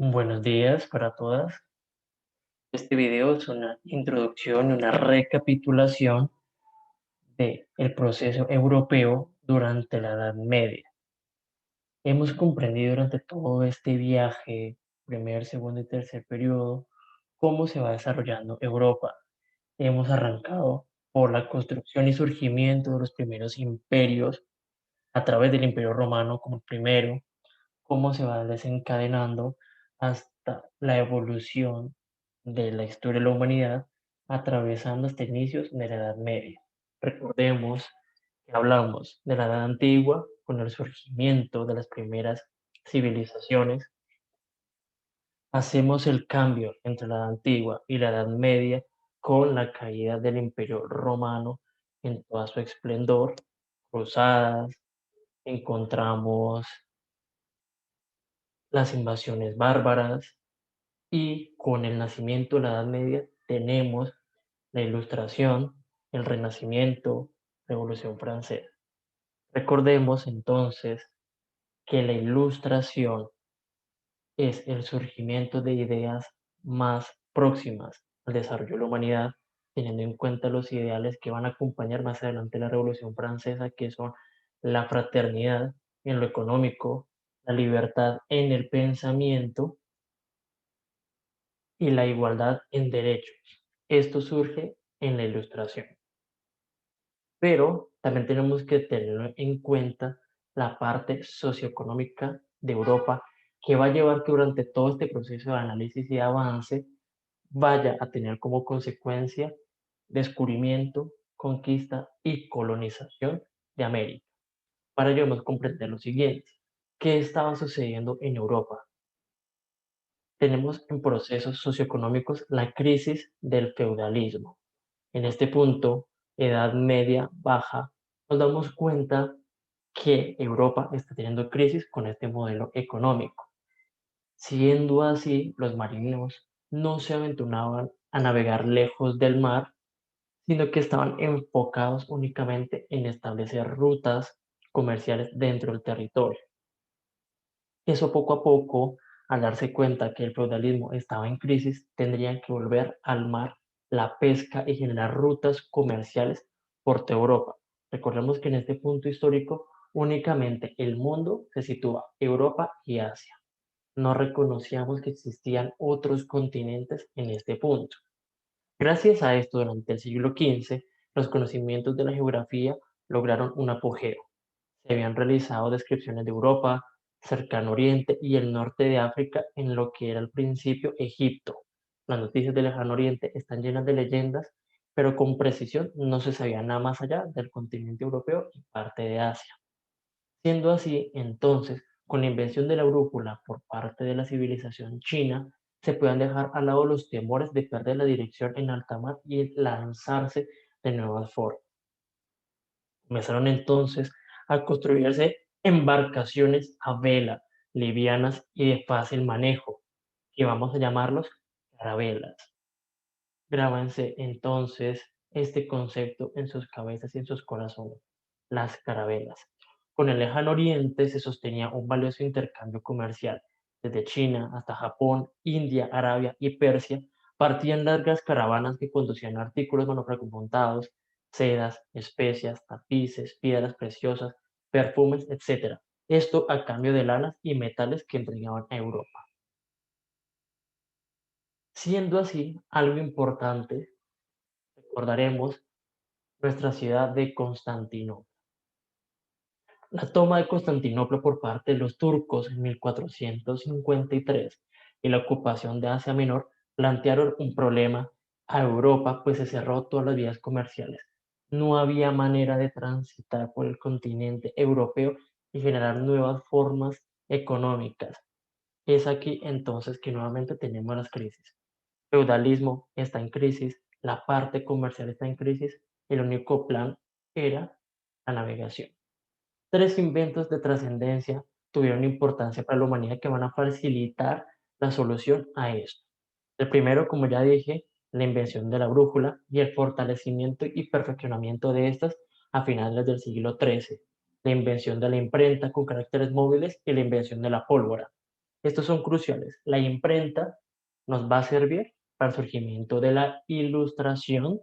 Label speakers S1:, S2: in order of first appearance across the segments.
S1: Buenos días para todas. Este video es una introducción, una recapitulación del proceso europeo durante la Edad Media. Hemos comprendido durante todo este viaje, primer, segundo y tercer periodo, cómo se va desarrollando Europa. Hemos arrancado por la construcción y surgimiento de los primeros imperios a través del Imperio Romano como el primero, cómo se va desencadenando hasta la evolución de la historia de la humanidad, atravesando hasta inicios de la Edad Media. Recordemos que hablamos de la Edad Antigua con el surgimiento de las primeras civilizaciones. Hacemos el cambio entre la Edad Antigua y la Edad Media con la caída del Imperio Romano en toda su esplendor, cruzadas, encontramos las invasiones bárbaras, y con el nacimiento de la Edad Media tenemos la Ilustración, el Renacimiento, Revolución Francesa. Recordemos entonces que la Ilustración es el surgimiento de ideas más próximas al desarrollo de la humanidad, teniendo en cuenta los ideales que van a acompañar más adelante la Revolución Francesa, que son la fraternidad en lo económico, la libertad en el pensamiento y la igualdad en derechos. Esto surge en la Ilustración, pero también tenemos que tener en cuenta la parte socioeconómica de Europa, que va a llevar que durante todo este proceso de análisis y avance vaya a tener como consecuencia descubrimiento, conquista y colonización de América. Para ello debemos comprender lo siguiente: ¿qué estaba sucediendo en Europa? Tenemos en procesos socioeconómicos la crisis del feudalismo. En este punto, Edad Media Baja, nos damos cuenta que Europa está teniendo crisis con este modelo económico. Siendo así, los marineros no se aventuraban a navegar lejos del mar, sino que estaban enfocados únicamente en establecer rutas comerciales dentro del territorio. Eso poco a poco, al darse cuenta que el feudalismo estaba en crisis, tendrían que volver al mar la pesca y generar rutas comerciales por toda Europa. Recordemos que en este punto histórico únicamente el mundo se sitúa Europa y Asia. No reconocíamos que existían otros continentes en este punto. Gracias a esto, durante el siglo XV, los conocimientos de la geografía lograron un apogeo. Se habían realizado descripciones de Europa, Cercano Oriente y el norte de África en lo que era al principio Egipto. Las noticias del Lejano Oriente están llenas de leyendas, pero con precisión no se sabía nada más allá del continente europeo y parte de Asia. Siendo así, entonces, con la invención de la brújula por parte de la civilización china, se puedan dejar al lado los temores de perder la dirección en alta mar y lanzarse de nuevas formas. Comenzaron entonces a construirse embarcaciones a vela, livianas y de fácil manejo, que vamos a llamarlos carabelas. Grábanse entonces este concepto en sus cabezas y en sus corazones: las carabelas. Con el lejano oriente se sostenía un valioso intercambio comercial. Desde China hasta Japón, India, Arabia y Persia partían largas caravanas que conducían artículos manufacturados, sedas, especias, tapices, piedras preciosas, perfumes, etc. Esto a cambio de lanas y metales que entregaban a Europa. Siendo así, algo importante, recordaremos nuestra ciudad de Constantinopla. La toma de Constantinopla por parte de los turcos en 1453 y la ocupación de Asia Menor plantearon un problema a Europa, pues se cerró todas las vías comerciales. No había manera de transitar por el continente europeo y generar nuevas formas económicas. Es aquí entonces que nuevamente tenemos las crisis. El feudalismo está en crisis, la parte comercial está en crisis, el único plan era la navegación. Tres inventos de trascendencia tuvieron importancia para la humanidad que van a facilitar la solución a esto. El primero, como ya dije, la invención de la brújula y el fortalecimiento y perfeccionamiento de estas a finales del siglo XIII. La invención de la imprenta con caracteres móviles y la invención de la pólvora. Estos son cruciales. La imprenta nos va a servir para el surgimiento de la ilustración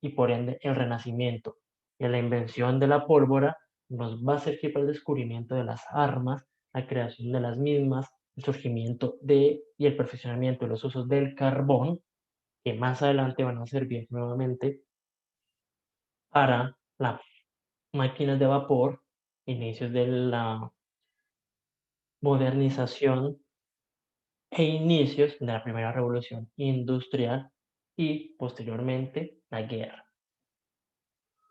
S1: y por ende el renacimiento. Y la invención de la pólvora nos va a servir para el descubrimiento de las armas, la creación de las mismas, el surgimiento de y el perfeccionamiento de los usos del carbón, que más adelante van a servir nuevamente para las máquinas de vapor, inicios de la modernización e inicios de la primera revolución industrial y posteriormente la guerra.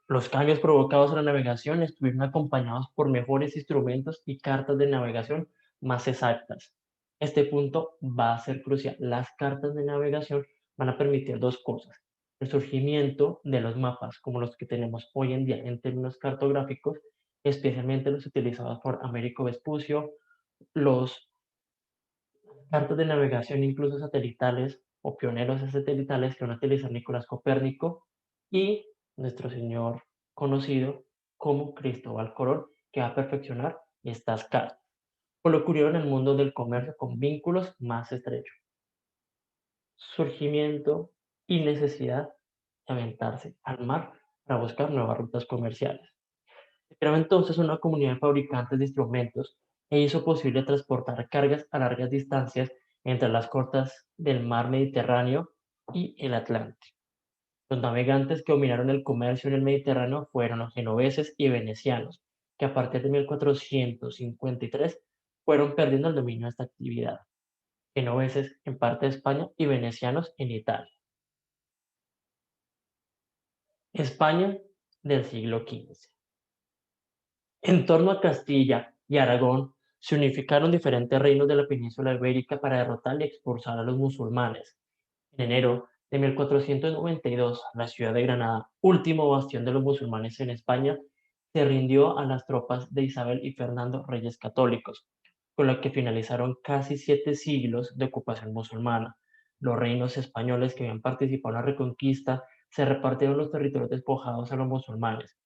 S1: Los cambios provocados en la navegación estuvieron acompañados por mejores instrumentos y cartas de navegación más exactas. Este punto va a ser crucial. Las cartas de navegación van a permitir dos cosas: el surgimiento de los mapas como los que tenemos hoy en día en términos cartográficos, especialmente los utilizados por Américo Vespucio, los cartas de navegación incluso satelitales o pioneros satelitales que van a utilizar Nicolás Copérnico y nuestro señor conocido como Cristóbal Colón, que va a perfeccionar estas cartas, por lo ocurrido en el mundo del comercio con vínculos más estrechos, surgimiento y necesidad de aventarse al mar para buscar nuevas rutas comerciales. Se creó entonces una comunidad de fabricantes de instrumentos e hizo posible transportar cargas a largas distancias entre las costas del mar Mediterráneo y el Atlántico. Los navegantes que dominaron el comercio en el Mediterráneo fueron los genoveses y venecianos, que a partir de 1453 fueron perdiendo el dominio de esta actividad. Genoveses en parte de España y venecianos en Italia. España del siglo XV. En torno a Castilla y Aragón se unificaron diferentes reinos de la península ibérica para derrotar y expulsar a los musulmanes. En enero de 1492, la ciudad de Granada, último bastión de los musulmanes en España, se rindió a las tropas de Isabel y Fernando, reyes católicos, con lo que finalizaron casi 7 siglos de ocupación musulmana. Los reinos españoles que habían participado en la reconquista se repartieron los territorios despojados a los musulmanes.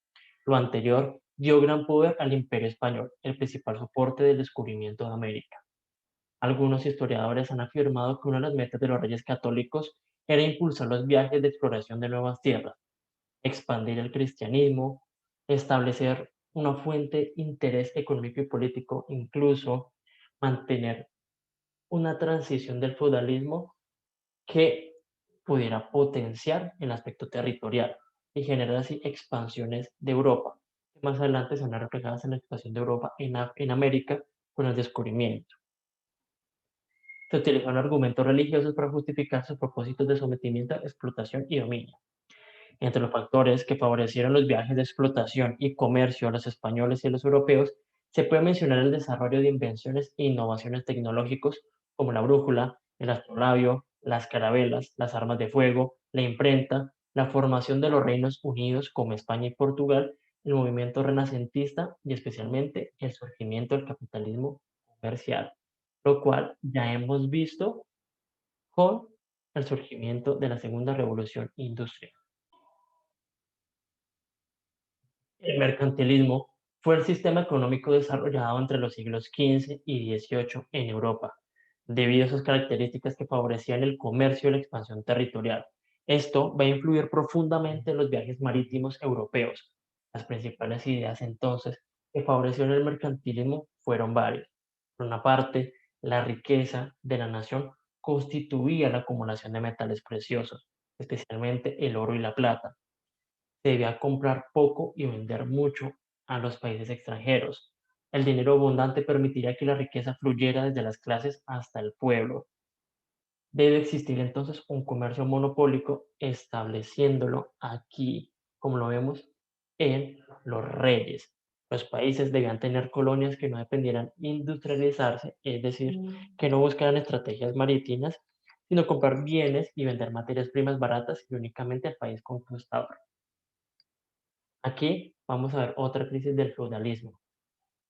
S1: Lo anterior dio gran poder al Imperio español, el principal soporte del descubrimiento de América. Algunos historiadores han afirmado que una de las metas de los reyes católicos era impulsar los viajes de exploración de nuevas tierras, expandir el cristianismo, establecer una fuente de interés económico y político, incluso mantener una transición del feudalismo que pudiera potenciar el aspecto territorial y generar así expansiones de Europa, que más adelante se van reflejadas en la expansión de Europa en América con el descubrimiento. Se utilizaron argumentos religiosos para justificar sus propósitos de sometimiento, explotación y dominio. Entre los factores que favorecieron los viajes de explotación y comercio a los españoles y a los europeos, se puede mencionar el desarrollo de invenciones e innovaciones tecnológicos como la brújula, el astrolabio, las carabelas, las armas de fuego, la imprenta, la formación de los reinos unidos como España y Portugal, el movimiento renacentista y especialmente el surgimiento del capitalismo comercial, lo cual ya hemos visto con el surgimiento de la segunda revolución industrial. El mercantilismo fue el sistema económico desarrollado entre los siglos XV y XVIII en Europa, debido a sus características que favorecían el comercio y la expansión territorial. Esto va a influir profundamente en los viajes marítimos europeos. Las principales ideas entonces que favorecieron el mercantilismo fueron varias. Por una parte, la riqueza de la nación constituía la acumulación de metales preciosos, especialmente el oro y la plata. Se debía comprar poco y vender mucho a los países extranjeros. El dinero abundante permitiría que la riqueza fluyera desde las clases hasta el pueblo. Debe existir entonces un comercio monopólico, estableciéndolo aquí, como lo vemos en los reyes. Los países debían tener colonias que no dependieran industrializarse, es decir, que no buscaran estrategias marítimas, sino comprar bienes y vender materias primas baratas y únicamente al país conquistador. Aquí vamos a ver otra crisis del feudalismo.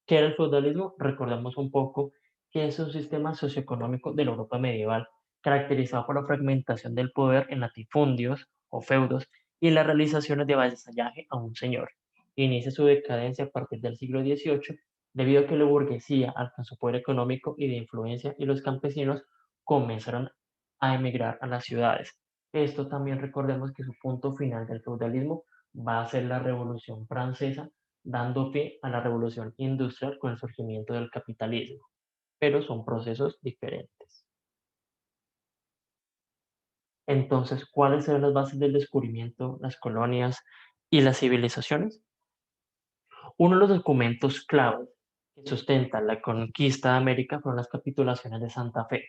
S1: ¿Qué era el feudalismo? Recordemos un poco que es un sistema socioeconómico de la Europa medieval, caracterizado por la fragmentación del poder en latifundios o feudos y las realizaciones de vasallaje a un señor. Inicia su decadencia a partir del siglo XVIII, debido a que la burguesía alcanzó poder económico y de influencia y los campesinos comenzaron a emigrar a las ciudades. Esto también recordemos que su punto final del feudalismo va a ser la Revolución Francesa, dando fin a la Revolución Industrial con el surgimiento del capitalismo, pero son procesos diferentes. Entonces, ¿cuáles eran las bases del descubrimiento, las colonias y las civilizaciones? Uno de los documentos clave que sustenta la conquista de América fueron las capitulaciones de Santa Fe.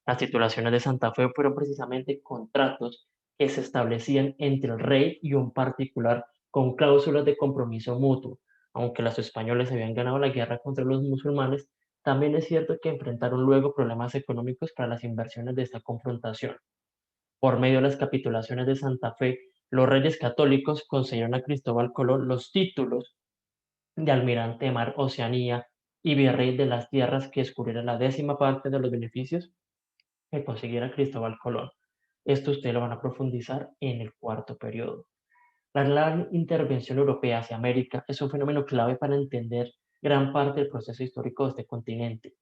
S1: Las titulaciones de Santa Fe fueron precisamente contratos que se establecían entre el rey y un particular con cláusulas de compromiso mutuo. Aunque los españoles habían ganado la guerra contra los musulmanes, también es cierto que enfrentaron luego problemas económicos para las inversiones de esta confrontación. Por medio de las capitulaciones de Santa Fe, los reyes católicos concedieron a Cristóbal Colón los títulos de almirante de mar Oceanía y virrey de las tierras que descubriera la décima parte de los beneficios que consiguiera Cristóbal Colón. Esto ustedes lo van a profundizar en el cuarto periodo. La gran intervención europea hacia América es un fenómeno clave para entender gran parte del proceso histórico de este continente.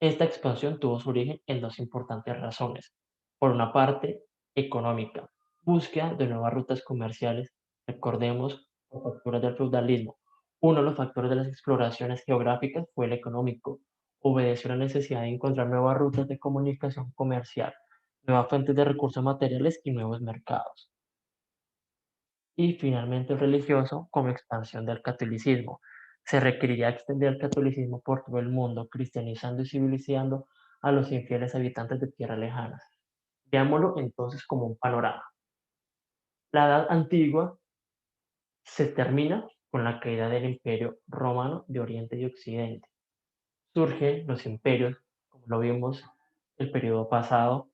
S1: Esta expansión tuvo su origen en dos importantes razones. Por una parte, económica, búsqueda de nuevas rutas comerciales, recordemos, por factores del feudalismo. Uno de los factores de las exploraciones geográficas fue el económico. Obedeció a la necesidad de encontrar nuevas rutas de comunicación comercial, nuevas fuentes de recursos materiales y nuevos mercados. Y finalmente el religioso como expansión del catolicismo. Se requeriría extender el catolicismo por todo el mundo, cristianizando y civilizando a los infieles habitantes de tierras lejanas. Veámoslo entonces como un panorama. La Edad Antigua se termina con la caída del Imperio Romano de Oriente y Occidente. Surgen los imperios, como lo vimos el periodo pasado,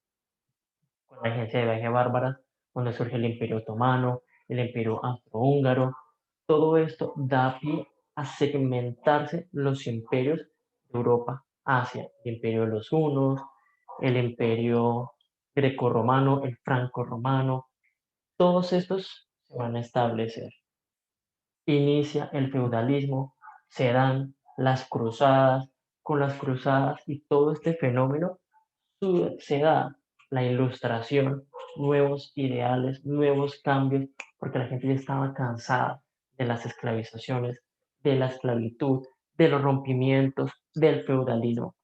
S1: con la agencia de viaje bárbara, donde surge el Imperio Otomano, el Imperio Austrohúngaro. Todo esto da pie a segmentarse los imperios de Europa hacia el Imperio de los Hunos, el Imperio Grecorromano, el Franco-Romano. Todos estos se van a establecer. Inicia el feudalismo, se dan las cruzadas, con las cruzadas y todo este fenómeno se da la ilustración, nuevos ideales, nuevos cambios, porque la gente ya estaba cansada de las esclavizaciones, de la esclavitud, de los rompimientos, del feudalismo.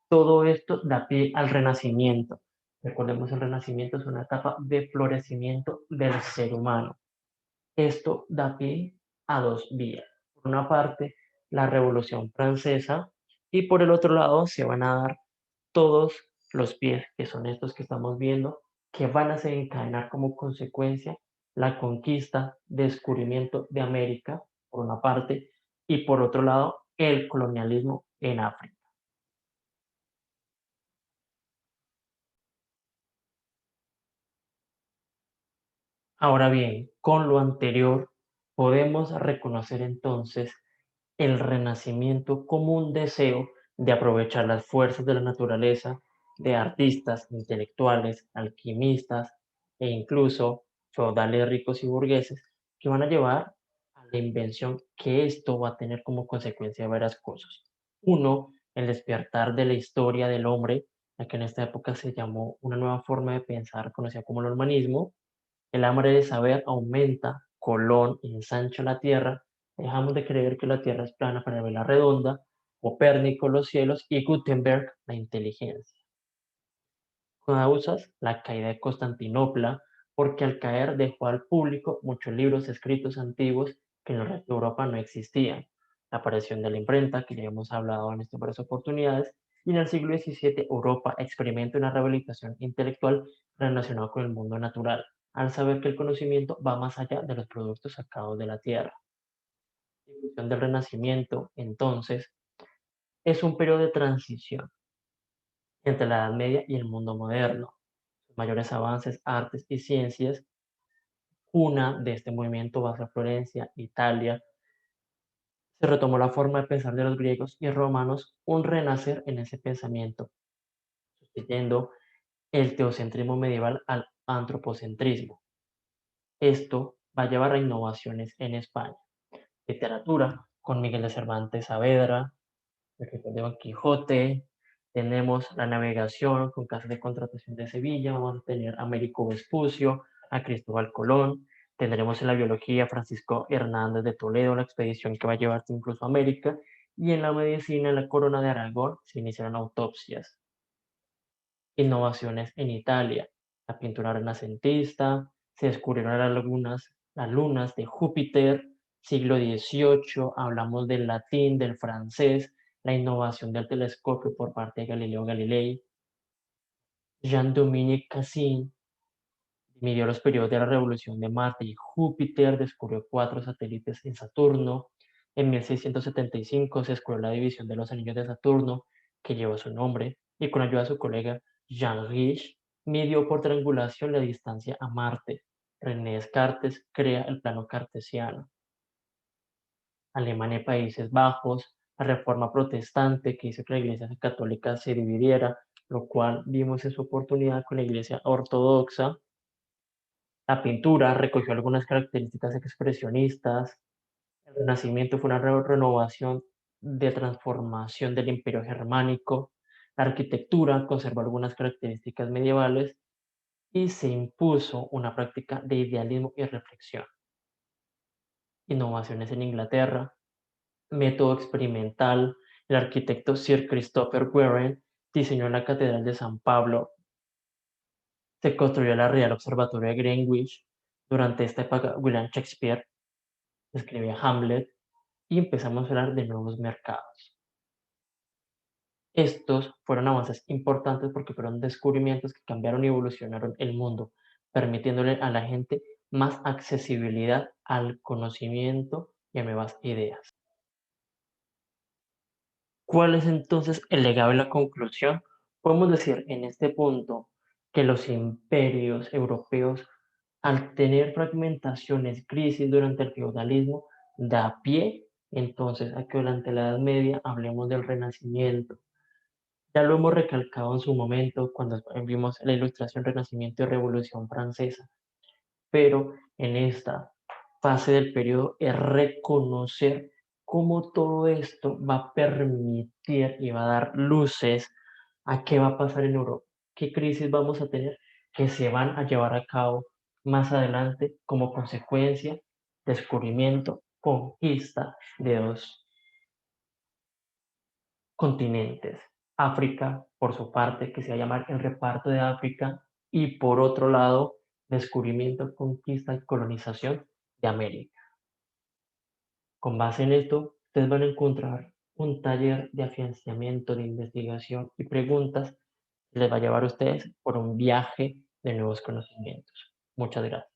S1: Todo esto da pie al Renacimiento. Recordemos, el Renacimiento es una etapa de florecimiento del ser humano. Esto da pie a dos vías. Por una parte, la Revolución Francesa y por el otro lado se van a dar todos los pies, que son estos que estamos viendo, que van a desencadenar como consecuencia la conquista, descubrimiento de América, por una parte, y por otro lado, el colonialismo en África. Ahora bien, con lo anterior, podemos reconocer entonces el Renacimiento como un deseo de aprovechar las fuerzas de la naturaleza, de artistas, intelectuales, alquimistas e incluso feudales ricos y burgueses que van a llevar a la invención que esto va a tener como consecuencia varias cosas. Uno, el despertar de la historia del hombre, la que en esta época se llamó una nueva forma de pensar conocida como el humanismo. El hambre de saber aumenta, Colón ensancha la Tierra, dejamos de creer que la Tierra es plana para verla redonda, Copérnico los cielos y Gutenberg la inteligencia. Causas la caída de Constantinopla, porque al caer dejó al público muchos libros escritos antiguos que en el resto de Europa no existían. La aparición de la imprenta, que ya hemos hablado en estas varias oportunidades, y en el siglo XVII Europa experimenta una rehabilitación intelectual relacionada con el mundo natural, al saber que el conocimiento va más allá de los productos sacados de la tierra. La difusión del Renacimiento, entonces, es un periodo de transición entre la Edad Media y el mundo moderno. Sus mayores avances, artes y ciencias, una de este movimiento va hacia Florencia, Italia. Se retomó la forma de pensar de los griegos y romanos, un renacer en ese pensamiento, sustituyendo el teocentrismo medieval al antropocentrismo. Esto va a llevar a innovaciones en España. Literatura, con Miguel de Cervantes Saavedra, el escritor de Don Quijote, tenemos la navegación con Casas de Contratación de Sevilla, vamos a tener a Américo Vespucio, a Cristóbal Colón, tendremos en la biología Francisco Hernández de Toledo, la expedición que va a llevarse incluso a América, y en la medicina, en la Corona de Aragón, se iniciaron autopsias. Innovaciones en Italia, la pintura renacentista, se descubrieron las lunas de Júpiter, siglo XVIII, hablamos del latín, del francés, la innovación del telescopio por parte de Galileo Galilei. Jean-Dominique Cassin midió los periodos de la revolución de Marte y Júpiter, descubrió 4 satélites en Saturno. En 1675 se descubrió la división de los anillos de Saturno, que lleva su nombre, y con ayuda de su colega Jean Riche, midió por triangulación la distancia a Marte. René Descartes crea el plano cartesiano. Alemania y Países Bajos, la reforma protestante que hizo que la Iglesia católica se dividiera, lo cual vimos en su oportunidad con la Iglesia ortodoxa. La pintura recogió algunas características expresionistas. El Renacimiento fue una renovación de transformación del Imperio Germánico. La arquitectura conservó algunas características medievales y se impuso una práctica de idealismo y reflexión. Innovaciones en Inglaterra, método experimental. El arquitecto Sir Christopher Warren diseñó la Catedral de San Pablo. Se construyó la Real Observatorio de Greenwich. Durante esta época, William Shakespeare escribía Hamlet y empezamos a hablar de nuevos mercados. Estos fueron avances importantes porque fueron descubrimientos que cambiaron y evolucionaron el mundo, permitiéndole a la gente más accesibilidad al conocimiento y a nuevas ideas. ¿Cuál es entonces el legado y la conclusión? Podemos decir en este punto que los imperios europeos, al tener fragmentaciones, crisis durante el feudalismo, da pie entonces a que durante la Edad Media hablemos del Renacimiento. Ya lo hemos recalcado en su momento cuando vimos la Ilustración, Renacimiento y Revolución Francesa, pero en esta fase del periodo es reconocer cómo todo esto va a permitir y va a dar luces a qué va a pasar en Europa, qué crisis vamos a tener que se van a llevar a cabo más adelante como consecuencia, descubrimiento, conquista de dos continentes. África, por su parte, que se va a llamar el reparto de África, y por otro lado, descubrimiento, conquista y colonización de América. Con base en esto, ustedes van a encontrar un taller de afianzamiento, de investigación y preguntas que les va a llevar a ustedes por un viaje de nuevos conocimientos. Muchas gracias.